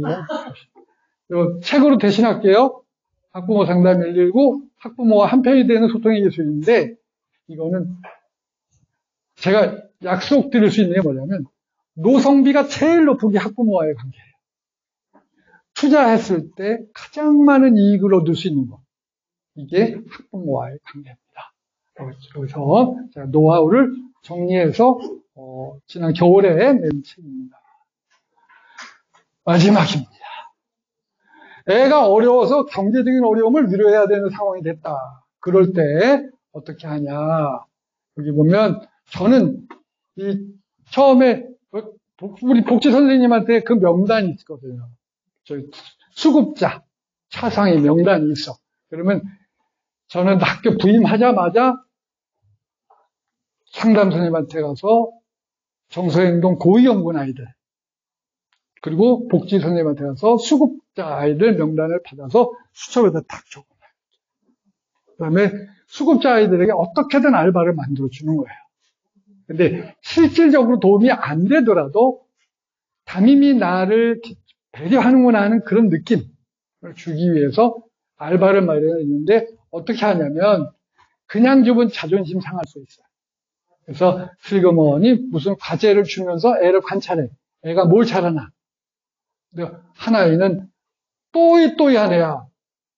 [SPEAKER 1] 이거 책으로 대신할게요. 학부모 상담 119, 학부모와 한편이 되는 소통의 기술인데, 이거는 제가 약속드릴 수 있는 게 뭐냐면, 노성비가 제일 높은 게 학부모와의 관계예요. 투자했을 때 가장 많은 이익을 얻을 수 있는 것. 이게 학부모와의 관계입니다. 그래서 제가 노하우를 정리해서 지난 겨울에 낸 책입니다. 마지막입니다. 애가 어려워서 경제적인 어려움을 위로해야 되는 상황이 됐다. 그럴 때 어떻게 하냐. 여기 보면 저는 처음에 우리 복지 선생님한테 그 명단이 있거든요. 저희 수급자 차상의 명단이 있어. 그러면 저는 학교 부임하자마자 상담 선생님한테 가서 정서행동 고위험군 아이들, 그리고 복지 선생님한테 가서 수급자 아이들 명단을 받아서 수첩에다 딱 적어놔요. 그 다음에 수급자 아이들에게 어떻게든 알바를 만들어주는 거예요. 근데 실질적으로 도움이 안 되더라도 담임이 나를 배려하는구나 하는 그런 느낌을 주기 위해서 알바를 마련했는데, 어떻게 하냐면 그냥 주면 자존심 상할 수 있어요. 그래서 슬그머니 무슨 과제를 주면서 애를 관찰해. 애가 뭘 잘하나. 근데 한 아이는 또이한 애야.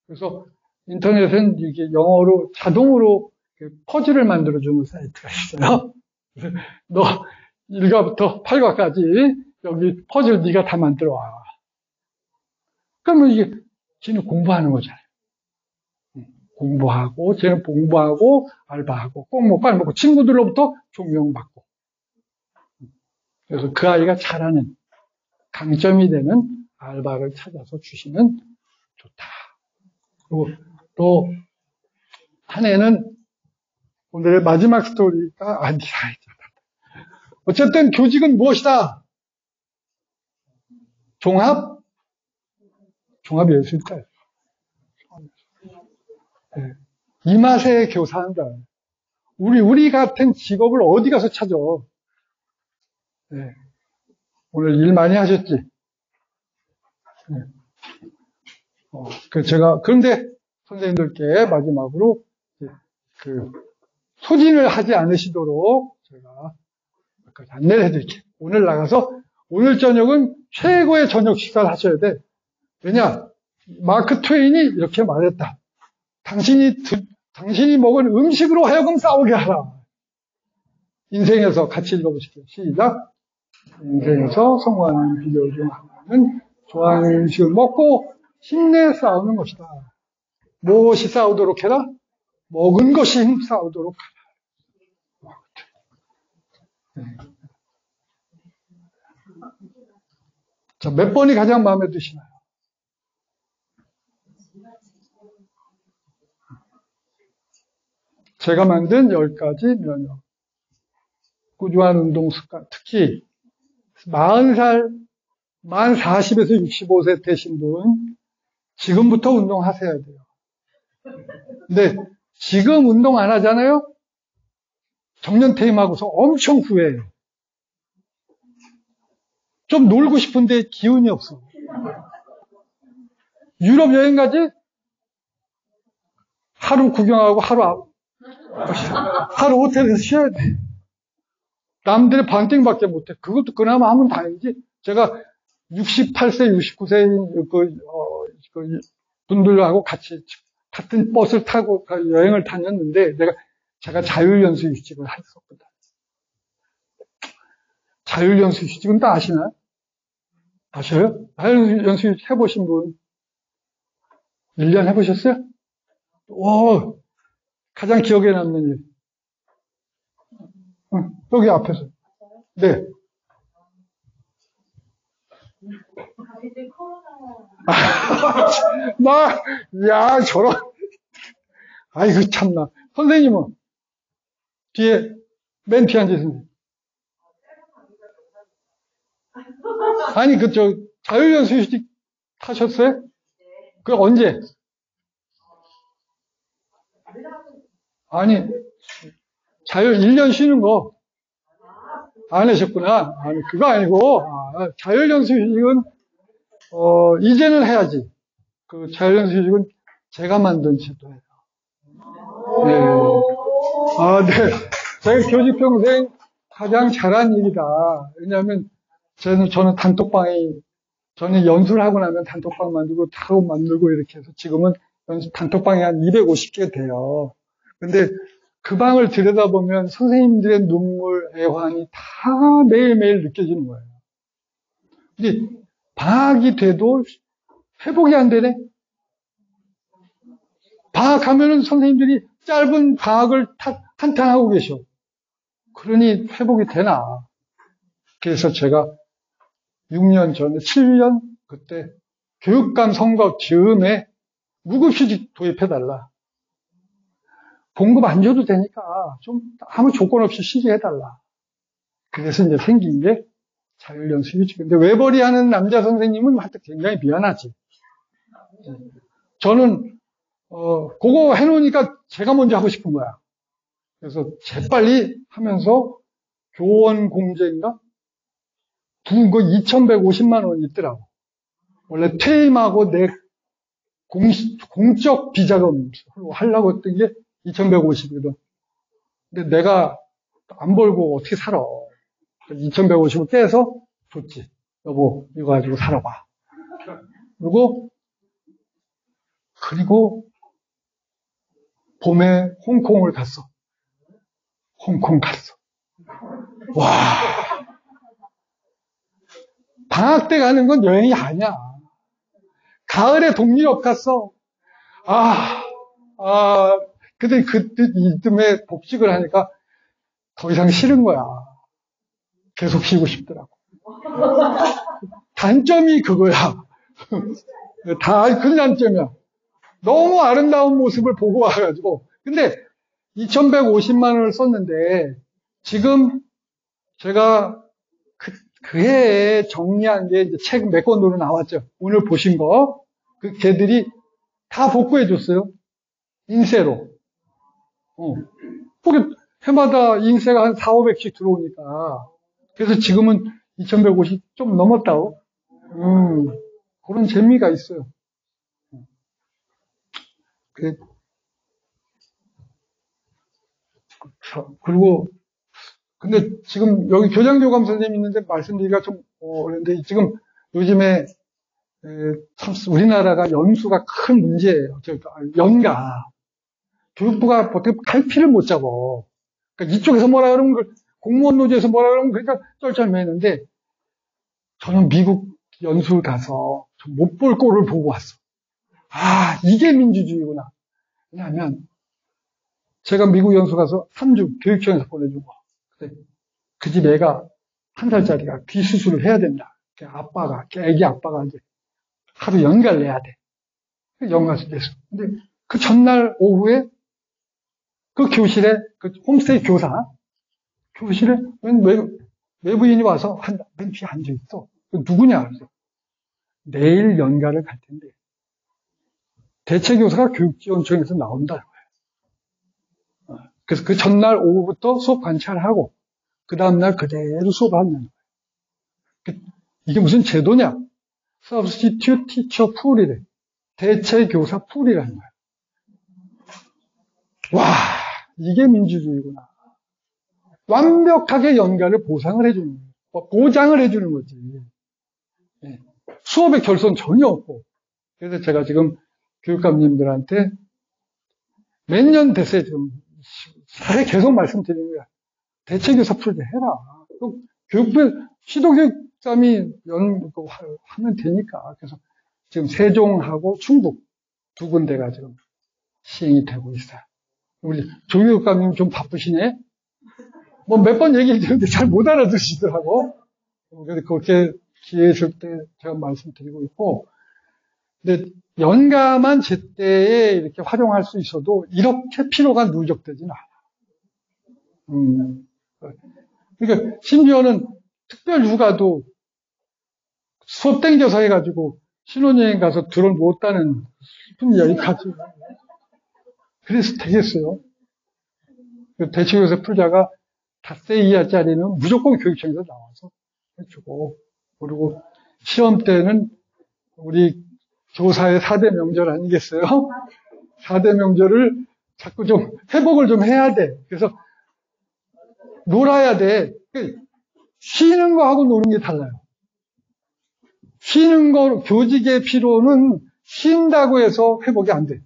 [SPEAKER 1] 그래서 인터넷은 이게 영어로 자동으로 퍼즐을 만들어주는 사이트가 있어요. 그래서 너 1과부터 8과까지 여기 퍼즐 네가 다 만들어 와. 그러면 이게 쟤는 공부하는 거잖아요. 공부하고, 쟤는 공부하고, 알바하고, 꼭 먹고 안 먹고, 친구들로부터 존경받고. 그래서 그 아이가 잘하는, 강점이 되는 알바를 찾아서 주시면 좋다. 그리고 또, 한 애는 오늘의 마지막 스토리가 아니라, 어쨌든 교직은 무엇이다? 종합예술가예요. 네. 이 맛에 교사한다. 우리 같은 직업을 어디 가서 찾아? 네. 오늘 일 많이 하셨지? 네. 그런데 선생님들께 마지막으로 소진을 하지 않으시도록 제가 안내를 해드릴게요. 오늘 나가서 오늘 저녁은 최고의 저녁 식사를 하셔야 돼. 왜냐? 마크 트웨인이 이렇게 말했다. 당신이 먹은 음식으로 하여금 싸우게 하라. 인생에서 같이 읽어보시죠. 시작. 인생에서 성공하는 비결 중 하나는 좋아하는 음식을 먹고 힘내 싸우는 것이다. 무엇이 싸우도록 해라? 먹은 것이 싸우도록 하라. 네. 자, 몇 번이 가장 마음에 드시나요? 제가 만든 10가지 면역. 꾸준한 운동 습관, 특히 40에서 65세 되신 분, 지금부터 운동하셔야 돼요. 근데 지금 운동 안 하잖아요? 정년 퇴임하고서 엄청 후회해요. 좀 놀고 싶은데 기운이 없어. 유럽 여행 가지? 하루 구경하고 하루 호텔에서 쉬어야 돼. 남들의 반띵밖에 못해. 그것도 그나마 하면 다행이지. 제가 68세, 69세인 분들하고 같이 같은 버스를 타고 여행을 다녔는데 제가 자율연수 일찍을 했었거든. 자율연수휴직은 다 아시나요? 아셔요? 자율연수휴직 해보신 분? 1년 해보셨어요? 가장 기억에 남는 일. 여기 앞에서. 네.
[SPEAKER 2] 이제 코로나.
[SPEAKER 1] 저런. 아이고, 참나. 선생님은? 뒤에, 맨 뒤에 앉으신. 아니, 자율연수휴직 타셨어요? 그 언제? 아니, 1년 쉬는 거 안 하셨구나. 아니, 그거 아니고, 자율연수휴직은, 이제는 해야지. 그 자율연수휴직은 제가 만든 제도예요. 네. 네. 제가 교직 평생 가장 잘한 일이다. 왜냐하면, 저는 저는 연수를 하고 나면 단톡방 만들고, 타로 만들고 이렇게 해서 지금은 단톡방이 한 250개 돼요. 근데 그 방을 들여다보면 선생님들의 눈물, 애환이 다 매일매일 느껴지는 거예요. 근데 방학이 돼도 회복이 안 되네? 방학하면은 선생님들이 짧은 방학을 한탄하고 계셔. 그러니 회복이 되나? 그래서 제가 6년 전에, 7년 그때 교육감 선거 즈음에 무급휴직 도입해달라. 봉급 안 줘도 되니까 좀 아무 조건 없이 쉬게 해달라. 그래서 이제 생긴 게 자율연수휴직. 근데 외벌이 하는 남자 선생님은 한테 굉장히 미안하지. 저는 그거 해놓으니까 제가 먼저 하고 싶은 거야. 그래서 재빨리 하면서 교원 공제인가? 거 2,150만 원 있더라고. 원래 퇴임하고 내 공적 비자금으로 하려고 했던 게 2,150이거든. 근데 내가 안 벌고 어떻게 살아. 2,150을 떼서 줬지. 여보, 이거 가지고 살아봐. 그리고 봄에 홍콩을 갔어. 홍콩 갔어. 와. 방학 때 가는 건 여행이 아니야. 가을에 동유럽 갔어. 근데 이듬해 복직을 하니까 더 이상 싫은 거야. 계속 쉬고 싶더라고. 단점이 그거야. 다 큰 단점이야. 너무 아름다운 모습을 보고 와가지고. 근데 2,150만 원을 썼는데 지금 제가 그 해에 정리한 게 이제 책 몇 권으로 나왔죠. 오늘 보신 거. 그 걔들이 다 복구해줬어요. 인쇄로. 그게 해마다 인쇄가 한 4,500씩 들어오니까. 그래서 지금은 2,150 좀 넘었다고. 그런 재미가 있어요. 그리고, 근데 지금 여기 교장교감 선생님 있는데 말씀드리기가 좀, 그런데 지금 요즘에, 참, 우리나라가 연수가 큰 문제예요. 연가. 교육부가 보통 갈피를 못 잡어. 그러니까 이쪽에서 뭐라 그러면, 공무원 노조에서 뭐라 그러면, 그러니까 쩔쩔매는데, 저는 미국 연수 가서 못 볼 꼴을 보고 왔어. 이게 민주주의구나. 왜냐하면, 제가 미국 연수 가서 3주 교육청에서 보내준 거. 그 집 애가 1살짜리가 귀 수술을 해야 된다. 애기 아빠가 이제 하루 연가를 내야 돼. 연가서 냈어. 근데 그 전날 오후에 그 교실에, 그 홈스테이 교실에 외부인이 와서 맨 뒤에 앉아있어. 누구냐? 그래서 내일 연가를 갈 텐데 대체교사가 교육지원청에서 나온다는 거예요. 그래서 그 전날 오후부터 수업 관찰하고 그 다음날 그대로 수업하는 거예요. 이게 무슨 제도냐? Substitute Teacher Pool이래. 대체교사 풀이라는 거예요. 와, 이게 민주주의구나. 완벽하게 연가를 보상을 해주는 거예요. 보장을 해주는 거지. 수업의 결손 전혀 없고. 그래서 제가 지금 교육감님들한테 몇 년 됐어요. 지금 계속 말씀드리는 거야. 대체교사 풀게 해라. 교육부, 시도교육감이 하면 되니까. 그래서 지금 세종하고 충북 두 군데가 지금 시행이 되고 있어요. 우리 조교육감님 좀 바쁘시네? 뭐 몇 번 얘기를 드렸는데 잘 못 알아듣시더라고. 그래서 그렇게 기회 있을 때 제가 말씀드리고 있고, 근데 연감한 제때에 이렇게 활용할 수 있어도 이렇게 피로가 누적되지는 않아. 그러니까 심지어는 특별 휴가도 수업 땡겨서 해가지고 신혼여행 가서 들어 누웠다는 슬픈 이야기까지. 그래서 되겠어요. 대치교사 풀자가 닷새 이하짜리는 무조건 교육청에서 나와서 해주고, 그리고 시험 때는 우리 교사의 4대 명절 아니겠어요? 4대 명절을 자꾸 좀 회복을 좀 해야 돼. 그래서 놀아야 돼. 쉬는 거하고 노는 게 달라요. 쉬는 거, 교직의 피로는 쉰다고 해서 회복이 안 돼.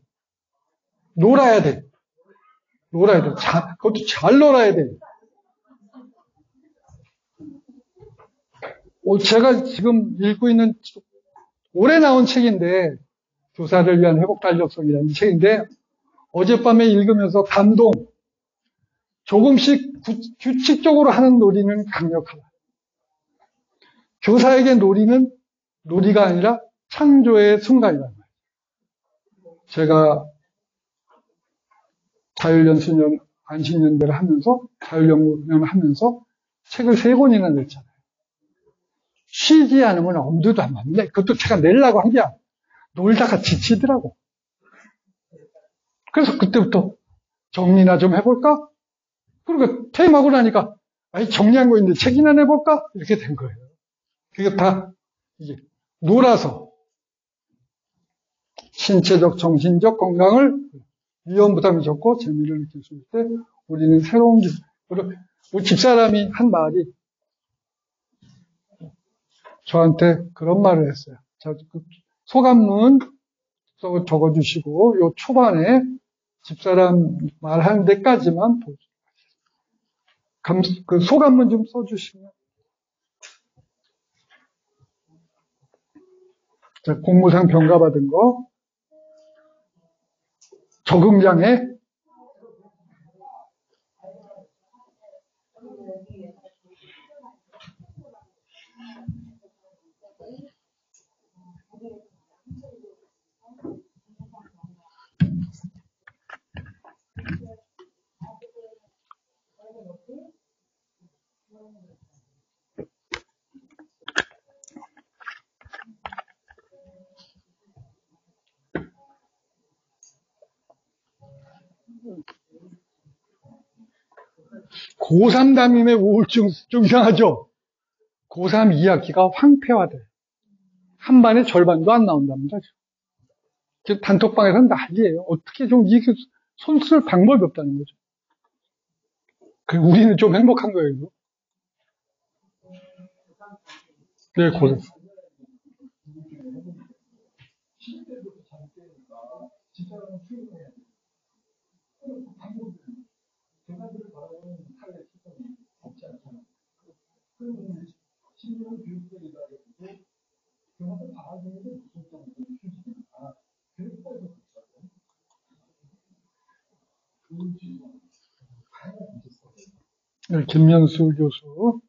[SPEAKER 1] 놀아야 돼. 놀아야 돼. 그것도 잘 놀아야 돼. 제가 지금 읽고 있는 올해 나온 책인데, 교사를 위한 회복 달력성이라는 책인데, 어젯밤에 읽으면서 감동. 조금씩 규칙적으로 하는 놀이는 강력하다. 교사에게 놀이는 놀이가 아니라 창조의 순간이란 말이에요. 제가 자율연수년, 안식년대를 하면서, 자율연구년을 하면서 책을 3권이나 냈잖아요. 쉬지 않으면 엄두도 안 맞네. 그것도 제가 내려고 한 게 아니야. 놀다가 지치더라고. 그래서 그때부터 정리나 좀 해볼까? 그리고 퇴임하고 나니까, 정리한 거 있는데 책이나 내볼까? 이렇게 된 거예요. 그게 다, 이게, 놀아서, 신체적, 정신적 건강을 위험 부담이 적고 재미를 느낄 수 있을 때, 우리는 새로운 기술, 우리 집사람이 한 말이, 저한테 그런 말을 했어요. 소감문 적어주시고, 요 초반에 집사람 말하는 데까지만 그 소감문 좀 써주시면. 자, 공무상 병가받은 거. 적응장애. 고3 담임의 우울증 좀 이상하죠? 고3 2학기가 황폐화돼. 한 반에 절반도 안 나온답니다. 단톡방에서는 난리예요. 어떻게 좀 이게 손 쓸 방법이 없다는 거죠. 우리는 좀 행복한 거예요. 네, 고3. 네, 김명수 교수.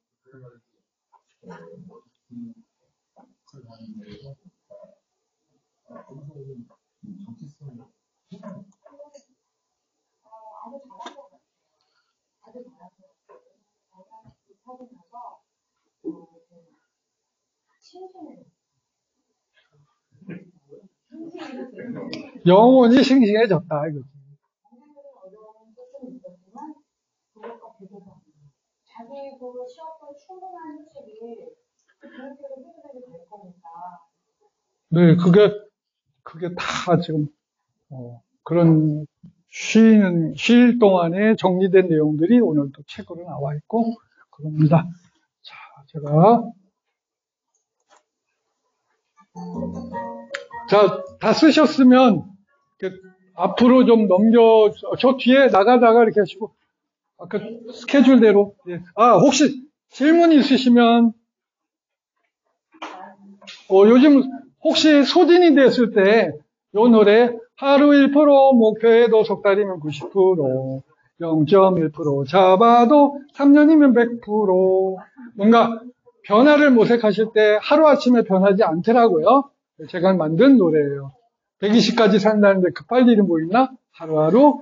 [SPEAKER 1] 영혼이 싱싱해졌다, 이거지.
[SPEAKER 2] 자기 그 시험을 충분한 휴식이 그 교육대로 해결이 될 거니까.
[SPEAKER 1] 네, 그게 다 지금, 그런 쉴 동안에 정리된 내용들이 오늘도 책으로 나와 있고, 그럽니다. 자, 제가. 자, 다 쓰셨으면, 앞으로 좀 저 뒤에 나가다가 이렇게 하시고, 아까 스케줄대로. 예. 혹시 질문 있으시면, 요즘 혹시 소진이 됐을 때, 요 노래, 하루 1% 목표에도 석 달이면 90%, 0.1% 잡아도 3년이면 100%, 뭔가 변화를 모색하실 때 하루아침에 변하지 않더라고요. 제가 만든 노래예요. 120까지 산다는데 급할 일이 뭐 있나? 하루하루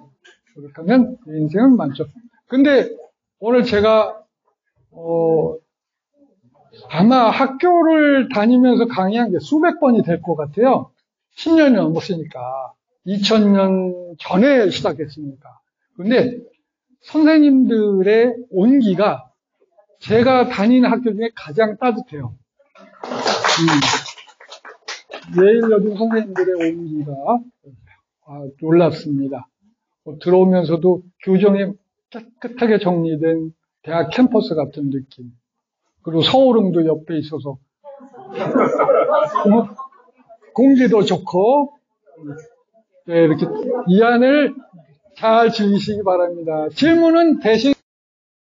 [SPEAKER 1] 그렇다면 인생은 많죠. 근데 오늘 제가 아마 학교를 다니면서 강의한 게 수백 번이 될 것 같아요. 10년이 넘었으니까. 2000년 전에 시작했으니까. 근데 선생님들의 온기가 제가 다니는 학교 중에 가장 따뜻해요. 예일여중 선생님들의 온기가 놀랍습니다. 들어오면서도 교정이 깨끗하게 정리된 대학 캠퍼스 같은 느낌. 그리고 서울음도 옆에 있어서 공기도 좋고, 네, 이렇게 이 안을 잘 즐기시기 바랍니다. 질문은 대신